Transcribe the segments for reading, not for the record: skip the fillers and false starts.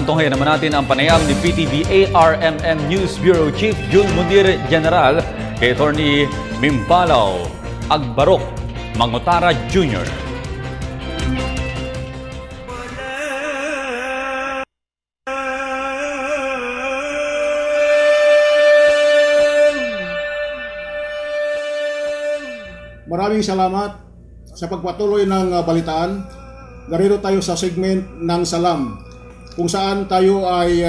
Tunghayan naman natin ang panayam ni PTV ARMM News Bureau Chief Jun Mundir General kay Attorney Mimpalaw Agbarok Mangutara Jr. Maraming salamat sa pagpatuloy ng balitaan. Narito tayo sa segment ng Salam, kung saan tayo ay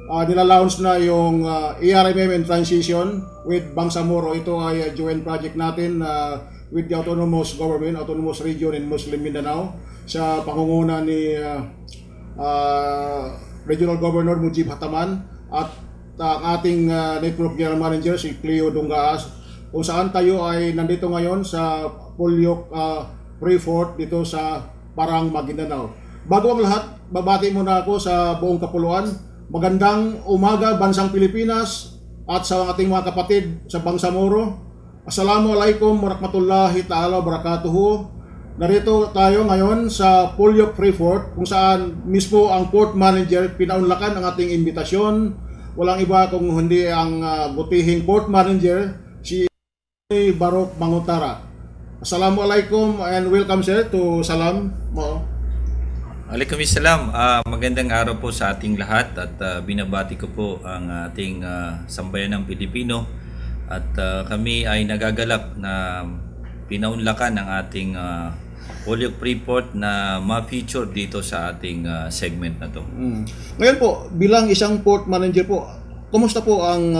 nilalaunch na yung ARMM in Transition with Bangsamoro. Ito ay joint project natin with the Autonomous Government, Autonomous Region in Muslim Mindanao sa pangunguna ni Regional Governor Mujib Hataman at ang ating Network General Manager si Cleo Dungaas, kung saan tayo ay nandito ngayon sa Pulyok Freeport dito sa Parang, Maguindanao. Bago ang lahat, babati muna ako sa buong kapuluan. Magandang umaga bansang Pilipinas at sa ating mga kapatid sa Bangsamoro. Assalamualaikum warahmatullahi ta'ala wabarakatuhu. Narito tayo ngayon sa Pulyok Freeport kung saan mismo ang port manager pinaunlakan ang ating imbitasyon. Walang iba kung hindi ang butihing port manager, si Barok Mangutara. Assalamualaikum and welcome sir to Salam mo. Waalaikumsalam. Magandang araw po sa ating lahat at binabati ko po ang ating sambayanang Pilipino at kami ay nagagalak na pinaunlakan ang ating Pulyok Freeport na ma-feature dito sa ating segment na to. Ngayon po, bilang isang port manager po, kumusta po ang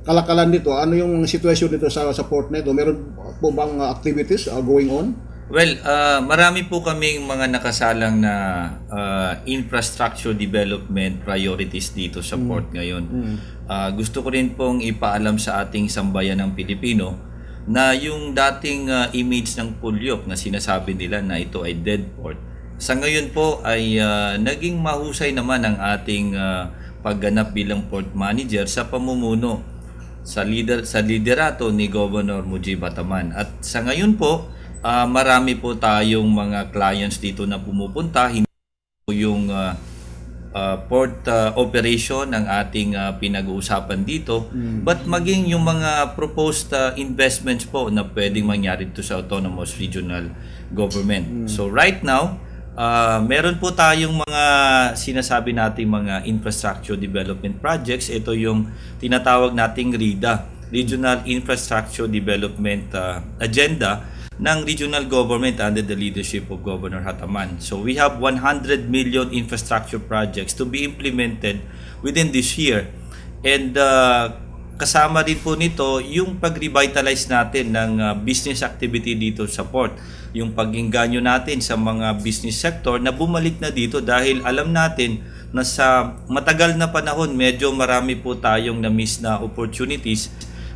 kalakalan dito? Ano yung sitwasyon dito sa port nito? Meron po bang activities going on? Well, marami po kaming mga nakasalang na infrastructure development priorities dito sa port ngayon. Gusto ko rin pong ipaalam sa ating sambayan ng Pilipino na yung dating image ng Pulyok na sinasabi nila na ito ay dead port, sa ngayon po ay naging mahusay naman ang ating pagganap bilang port manager sa pamumuno sa liderato ni Governor Mujib Hataman. At sa ngayon po, marami po tayong mga clients dito na pumupunta. Hindi po yung port operation ng ating pinag-uusapan dito, but maging yung mga proposed investments po na pwedeng mangyari dito sa Autonomous Regional Government. So right now, meron po tayong mga sinasabi nating mga infrastructure development projects. Ito yung tinatawag nating RIDA, Regional Infrastructure Development Agenda ng regional government under the leadership of Governor Hataman. So we have 100 million infrastructure projects to be implemented within this year. And kasama din po nito yung pag-revitalize natin ng business activity dito sa port. Yung pag-engganyo natin sa mga business sector na bumalik na dito dahil alam natin na sa matagal na panahon medyo marami po tayong na-miss na opportunities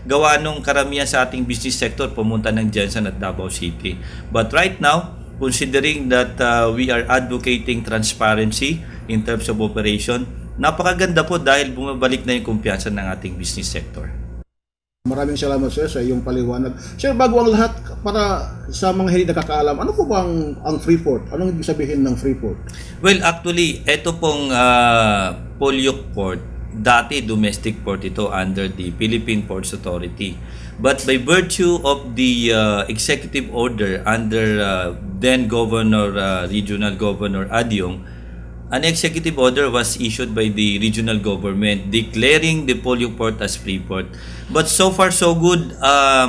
gawa nung karamihan sa ating business sector pumunta ng Jensen at Davao City. But right now, considering that we are advocating transparency in terms of operation, napakaganda po dahil bumabalik na yung kumpiyansa ng ating business sector. Maraming salamat sir sa iyong paliwanag. Sir, bago ang lahat, para sa mga hindi nakakaalam, ano po ba ang Freeport? Anong ibig sabihin ng Freeport? Well, actually, ito pong Pulyok Port, dati domestic port ito under the Philippine Ports Authority. But by virtue of the executive order under then Governor, Regional Governor Adyong, an executive order was issued by the regional government declaring the Pulyok Port as free port. But so far so good,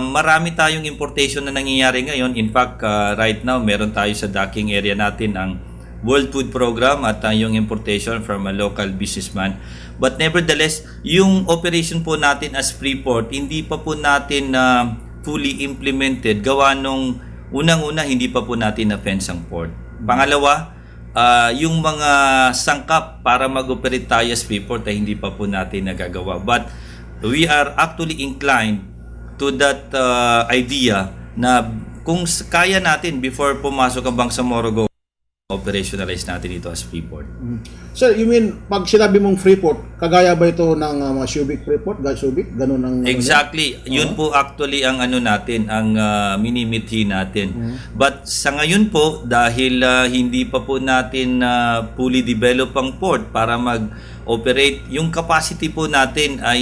marami tayong importation na nangyayari ngayon. In fact, right now meron tayo sa docking area natin ang World Food Program at yung importation from a local businessman. But nevertheless, yung operation po natin as Freeport, hindi pa po natin fully implemented gawa nung unang-una hindi pa po natin na-fence ang port. Pangalawa, yung mga sangkap para mag-operate tayo as Freeport ay hindi pa po natin nagagawa. But we are actually inclined to that idea na kung kaya natin before pumasok ang Bangsamoro operationalize natin ito as Freeport. Sir, you mean, pag sinabi mong Freeport, kagaya ba ito ng mga Subic Freeport? Subic? Ganun ang... Exactly. Yun po actually ang ano natin, ang minimithi natin. But sa ngayon po, dahil hindi pa po natin fully develop ang port para mag-operate, yung capacity po natin ay,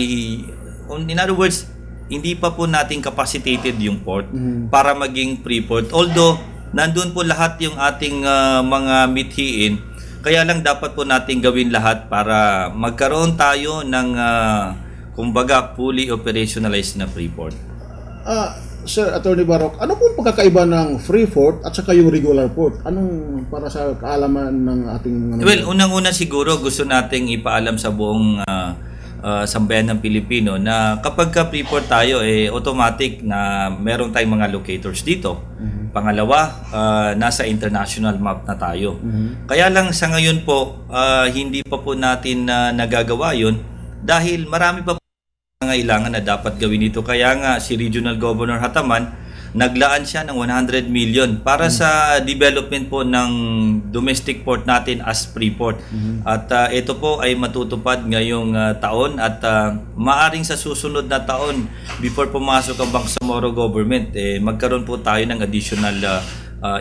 in other words, hindi pa po natin capacitated yung port para maging Freeport. Although, nandun po lahat yung ating mga mithiin, kaya lang dapat po natin gawin lahat para magkaroon tayo ng kumbaga fully operationalized na Freeport. Sir Attorney Barok, ano po ang pagkakaiba ng Freeport at saka yung regular port? Anong para sa kaalaman ng ating... Well, unang-una siguro gusto nating ipaalam sa buong sambayan ng Pilipino na kapag ka Freeport tayo, automatic na meron tayong mga locators dito. Pangalawa, nasa international map na tayo. Kaya lang sa ngayon po, hindi pa po natin nagagawa yun dahil marami pa po nangailangan na dapat gawin ito. Kaya nga si Regional Governor Hataman, naglaan siya ng 100 million para sa development po ng domestic port natin as Freeport. At ito po ay matutupad ngayong taon at maaring sa susunod na taon before pumasok ang Bangsamoro government, magkaroon po tayo ng additional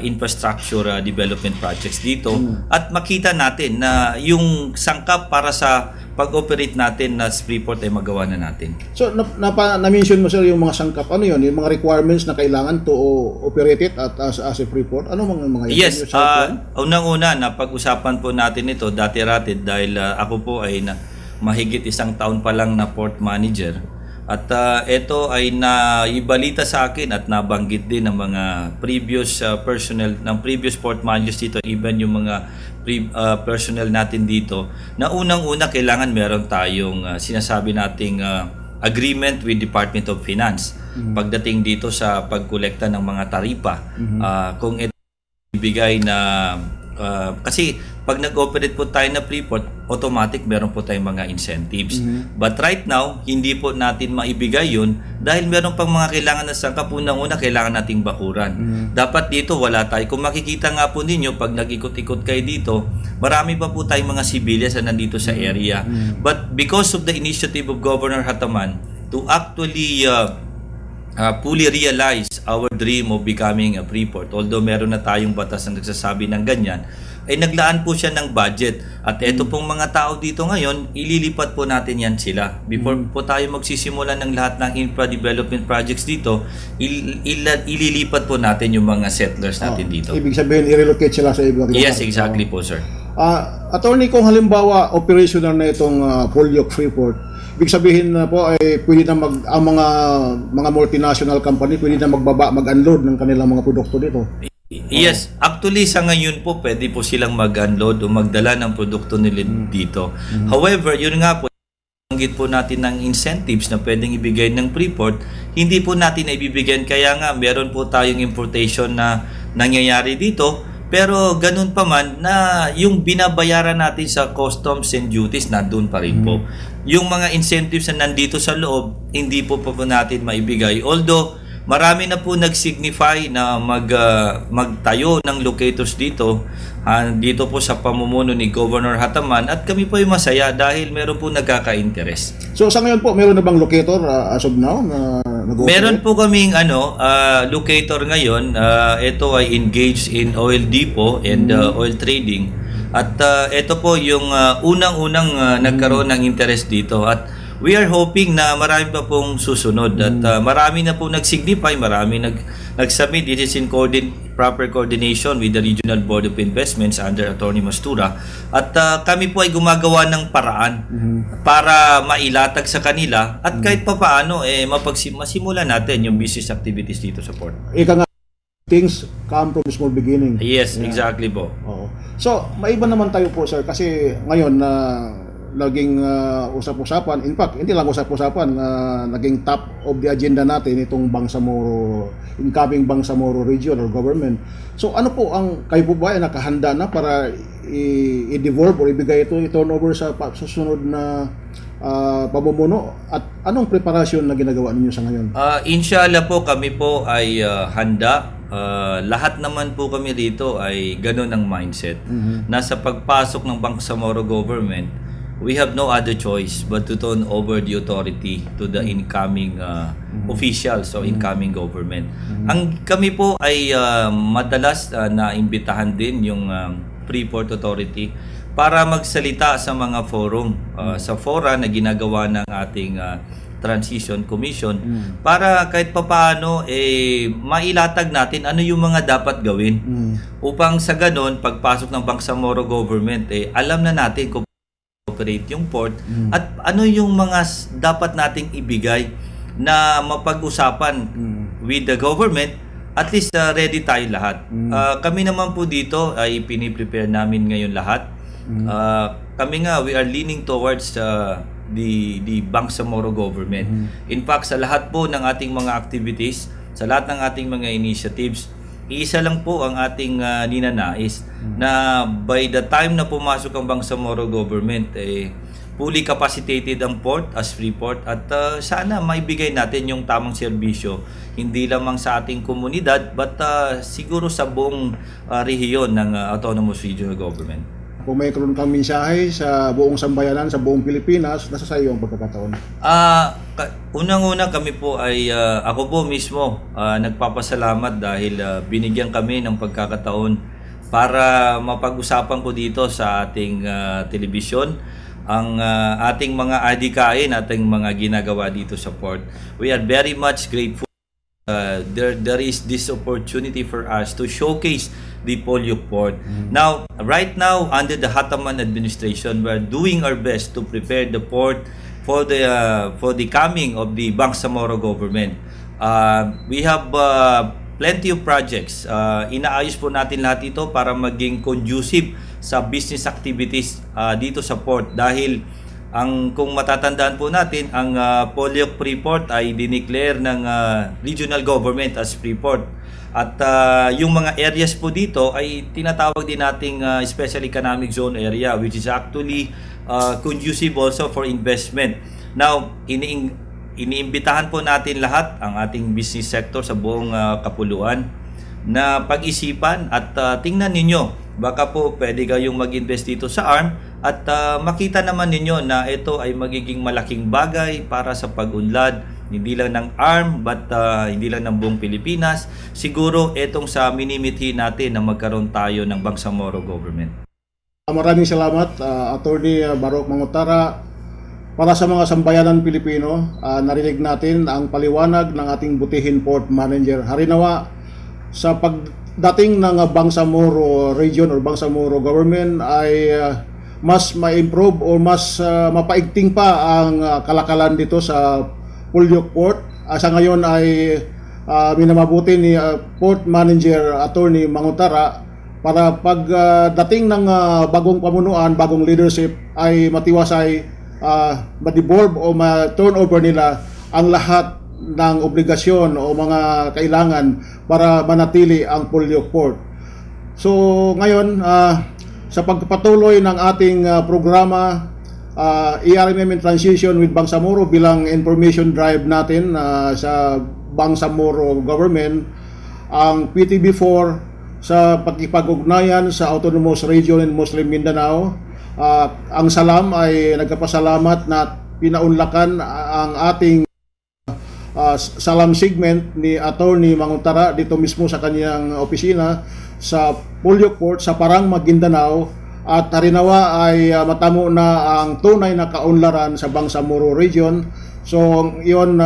infrastructure development projects dito at makita natin na yung sangkap para sa pag-operate natin na Freeport ay magawa na natin. So, na-mention mo sir yung mga sangkap. Ano yun? Yung mga requirements na kailangan to operate it at as a Freeport? Ano mga Yes, unang-una na pag-usapan po natin ito dati-ratid dahil ako po ay mahigit isang taon pa lang na port manager. At ito ay naibalita sa akin at nabanggit din ng mga previous personnel ng previous port managers dito, even yung mga personnel natin dito, na unang-una kailangan meron tayong sinasabi nating agreement with Department of Finance pagdating dito sa pagkolekta ng mga taripa. Kung ito ibigay na kasi pag nag-operate po tayo na Freeport, automatic meron po tayong mga incentives. But right now, hindi po natin maibigay yun dahil meron pang mga kailangan na sangkap. Unang-una, kailangan nating bakuran. Dapat dito, wala tayo. Kung makikita nga po ninyo, pag nag-ikot-ikot kayo dito, marami pa po tayong mga civilians na nandito sa area. But because of the initiative of Governor Hataman to actually fully realize our dream of becoming a Freeport, although meron na tayong batas na nagsasabi ng ganyan, ay naglaan po siya ng budget. At eto pong mga tao dito ngayon, ililipat po natin yan sila. Before po tayo magsisimula ng lahat ng infra development projects dito, ililipat po natin yung mga settlers natin dito. Ibig sabihin, i-relocate sila sa ibang lugar. Yes, exactly po, sir. Attorney, kung halimbawa operational na itong Polyok Freeport, ibig sabihin na po ay pwede na ang mga multinational company pwede na mag-unload ng kanilang mga produkto dito. Yes, actually sa ngayon po pwede po silang mag-unload o magdala ng produkto nila dito. However, yun nga po, banggit po natin ng incentives na pwedeng ibigay ng Freeport, hindi po natin ibibigyan, kaya nga meron po tayong importation na nangyayari dito. Pero ganun pa man na yung binabayaran natin sa customs and duties nandun pa rin po. Yung mga incentives na nandito sa loob, hindi po natin maibigay. Although marami na po nag-signify na magtayo ng locators dito, dito po sa pamumuno ni Governor Hataman, at kami po ay masaya dahil meron po nagkaka-interest. So sa ngayon po, meron na bang locator as of now na nag-operate? Meron po kaming locator ngayon. Ito ay engaged in oil depot and oil trading. At ito po yung unang-unang nagkaroon ng interest dito. At we are hoping na marami pa pong susunod at marami na po nag-signify, marami nag-submit. It is in proper coordination with the Regional Board of Investments under Attorney Mastura. At kami po ay gumagawa ng paraan para mailatag sa kanila at kahit pa paano masimulan natin yung business activities dito sa port. Ika nga, things come from small beginning. Yes, exactly po. Oo. So, maiba naman tayo po sir kasi ngayon na naging usap-usapan, in fact, hindi lang usap-usapan, naging top of the agenda natin itong Bangsamoro, incoming Bangsamoro region or government. So ano po ang, kayo po ba ay nakahanda na para i-devolve or ibigay ito, i-turnover sa susunod na pamumuno? At anong preparasyon na ginagawa ninyo sa ngayon? Inshallah po, kami po ay handa lahat naman po kami rito ay ganun ang mindset. Nasa pagpasok ng Bangsamoro government, we have no other choice but to turn over the authority to the incoming officials o incoming government. Kami po ay madalas na imbitahan din yung Freeport Authority para magsalita sa mga forum, sa fora na ginagawa ng ating Transition Commission para kahit papaano mailatag natin ano yung mga dapat gawin upang sa ganon pagpasok ng Bangsamoro government alam na natin kung operate yung port at ano yung mga dapat nating ibigay na mapag-usapan with the government. At least ready tayo lahat. Kami naman po dito ay piniprepare namin ngayon lahat. Kami nga, we are leaning towards the Bangsamoro government. In fact, sa lahat po ng ating mga activities, sa lahat ng ating mga initiatives, isa lang po ang ating ninanais na by the time na pumasok ang Bangsamoro government, fully capacitated ang port as Freeport at sana maibigay natin yung tamang serbisyo hindi lamang sa ating komunidad but siguro sa buong rehiyon ng Autonomous Regional Government. Kung may karoon kang mensahe sa buong sambayanan, sa buong Pilipinas, nasa sa iyo ang pagkakataon. Unang-una kami po ay ako po mismo nagpapasalamat dahil binigyan kami ng pagkakataon para mapag-usapan ko dito sa ating telebisyon ang ating mga adikain, ating mga ginagawa dito sa port. We are very much grateful. There is this opportunity for us to showcase the Polyok Port. Now, right now, under the Hataman administration, we are doing our best to prepare the port for the coming of the Bangsamoro government. We have plenty of projects. Inaayos po natin lahat ito para maging conducive sa business activities dito sa port dahil kung matatandaan po natin ang Polyok Freeport ay dineclare ng regional government as Freeport at yung mga areas po dito ay tinatawag din nating special economic zone area which is actually conducive also for investment. Now iniimbitahan po natin lahat ang ating business sector sa buong kapuluan na pag-isipan at tingnan ninyo baka po pwede kayong mag-invest dito sa ARM at makita naman ninyo na ito ay magiging malaking bagay para sa pag-unlad hindi lang ng ARM but hindi lang ng buong Pilipinas. Siguro itong sa minimithi natin na magkaroon tayo ng Bangsamoro government. Maraming salamat Attorney Baroque Mangutara. Para sa mga sambayanan Pilipino, narinig natin ang paliwanag ng ating butihin Port Manager. Harinawa sa pagdating ng Bangsamoro Region or Bangsamoro Government ay mas ma-improve o mas mapaigting pa ang kalakalan dito sa Polyok Port. Sa ngayon ay minamabuti ni Port Manager Attorney Mangutara para pagdating ng bagong pamunuan, bagong leadership ay matiwasay ma-devolve o ma-turn over nila ang lahat ng obligasyon o mga kailangan para manatili ang Polyok Port. So ngayon sa pagpatuloy ng ating programa ERMM in Transition with Bangsamoro bilang information drive natin sa Bangsamoro Government, ang PTB4 sa pagkipag-ugnayan sa Autonomous Region in Muslim Mindanao. Ang SALAM ay nagpapasalamat na pinaunlakan ang ating SALAM segment ni Attorney Mangutara dito mismo sa kanyang opisina sa Polyok Port sa Parang, Maguindanao at harinawa ay matamo na ang tunay na kaunlaran sa Bangsamoro Region. So yun,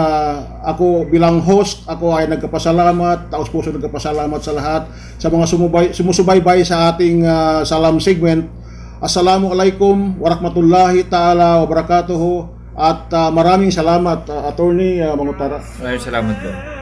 ako bilang host, ako ay nagpapasalamat, taos puso nagpapasalamat sa lahat sa mga sumusubaybay sa ating SALAM segment. Assalamualaikum warahmatullahi ta'ala wabarakatuh at maraming salamat Attorney Mangutara. Maraming salamat po.